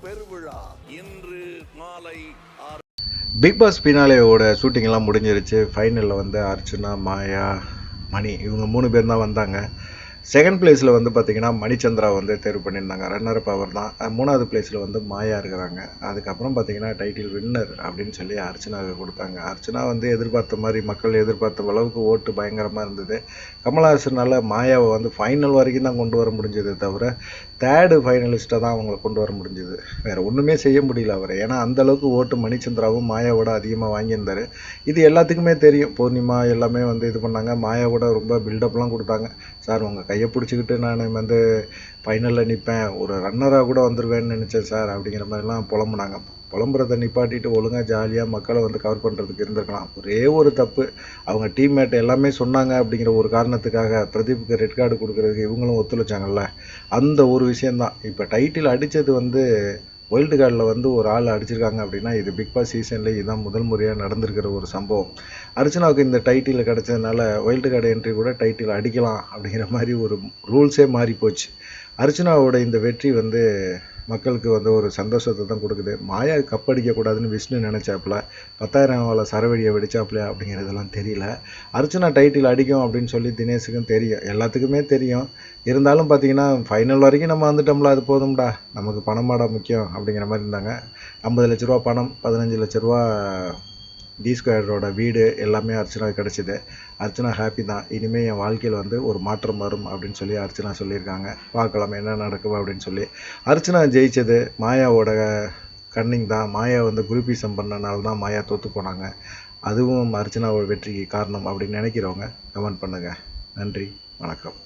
பெருவிழா இன்று மாலை பிக் பாஸ் பினாலேயோட ஷூட்டிங்லாம் முடிஞ்சிருச்சு. ஃபைனலில் வந்து அர்ச்சனா, மாயா, மணி இவங்க 3 பேர் தான் வந்தாங்க. செகண்ட் பிளேஸில் வந்து பார்த்திங்கன்னா மணிச்சந்திரா வந்து தேர்வு பண்ணியிருந்தாங்க. ரன்னர் அப் அவர் தான். 3வது பிளேஸில் வந்து மாயா இருக்கிறாங்க. அதுக்கப்புறம் பார்த்திங்கன்னா டைட்டில் வின்னர் அப்படின்னு சொல்லி அர்ச்சனாவுக்கு கொடுத்தாங்க. அர்ச்சனா வந்து எதிர்பார்த்த மாதிரி மக்கள் எதிர்பார்த்த அளவுக்கு ஓட்டு பயங்கரமாக இருந்தது. கமல்ஹாசனால் மாயாவை வந்து ஃபைனல் வரைக்கும் தான் கொண்டு வர முடிஞ்சது தவிர தேர்டு ஃபைனலிஸ்ட்டை தான் அவங்கள கொண்டு வர முடிஞ்சுது. வேறு ஒன்றுமே செய்ய முடியல அவர். ஏன்னா அந்தளவுக்கு ஓட்டு மணிச்சந்திராவும் மாயாவோட அதிகமாக வாங்கியிருந்தார். இது எல்லாத்துக்குமே தெரியும். பூர்ணிமா எல்லாமே வந்து இது பண்ணாங்க. மாயாவோட ரொம்ப பில்டப்லாம் கொடுத்தாங்க. சார் உங்கள் கையை பிடிச்சிக்கிட்டு நான் வந்து ஃபைனலில் நிற்பேன், ஒரு ரன்னராக கூட வந்துடுவேன்னு நினச்சேன் சார் அப்படிங்கிற மாதிரிலாம் புலம்புனாங்க. புலம்புறதை நிப்பாட்டிட்டு ஒழுங்காக ஜாலியாக மக்களை வந்து கவர் பண்ணுறதுக்கு இருந்திருக்கலாம். ஒரே ஒரு தப்பு, அவங்க டீம்மேட் எல்லாமே சொன்னாங்க அப்படிங்கிற ஒரு காரணத்துக்காக பிரதீப்புக்கு ரெட் கார்டு கொடுக்குறதுக்கு இவங்களும் ஒத்துழைச்சாங்கல்ல, அந்த ஒரு விஷயந்தான். இப்போ டைட்டில் அடித்தது வந்து வைல்டு கார்டில் வந்து ஒரு ஆள் அடிச்சிருக்காங்க அப்படின்னா இது பிக் பாஸ் சீசனில் இதுதான் முதல் முறையாக நடந்திருக்கிற ஒரு சம்பவம். அர்ச்சனாவுக்கு இந்த டைட்டில் கிடச்சதுனால வைல்டு கார்டு என்ட்ரி கூட டைட்டில் அடிக்கலாம் அப்படிங்கிற மாதிரி ஒரு ரூல்ஸே மாறி போச்சு. அர்ச்சனாவோட இந்த வெற்றி வந்து மக்களுக்கு வந்து ஒரு சந்தோஷத்தை தான் கொடுக்குது. மாயா கப் அடிக்கக்கூடாதுன்னு விஷ்ணு நினச்சாப்புல 10,000 சரவெடியை வெடிச்சாப்புல அப்படிங்கிறதெல்லாம் தெரியல. அர்ச்சனா டைட்டில் அடிக்கும் அப்படின்னு சொல்லி தினேஷுக்கும் தெரியும், எல்லாத்துக்குமே தெரியும். இருந்தாலும் பார்த்தீங்கன்னா ஃபைனல் வரைக்கும் நம்ம வந்துட்டோம்ல, அது போதும்டா, நமக்கு பணமாடா முக்கியம் அப்படிங்கிற மாதிரி இருந்தாங்க. 50 லட்ச ரூபா பணம், 15 லட்ச ரூபா டி ஸ்கொயரோட வீடு எல்லாமே அர்ச்சனா கிடச்சிது. அர்ச்சனா ஹாப்பி தான். இனிமேல் என் வாழ்க்கையில் வந்து ஒரு மாற்றம் வரும் அப்படின்னு சொல்லி அர்ச்சனா சொல்லியிருக்காங்க. பார்க்கலாம் என்ன நடக்கும் அப்படின்னு சொல்லி. அர்ச்சனா ஜெயித்தது மாயாவோட கன்னிங் தான். மாயா வந்து குரூப்பிசம் பண்ணனால தான் மாயா தோற்று போனாங்க. அதுவும் அர்ச்சனாவோட வெற்றிக்கு காரணம் அப்படின்னு நினைக்கிறவங்க கமெண்ட் பண்ணுங்கள். நன்றி, வணக்கம்.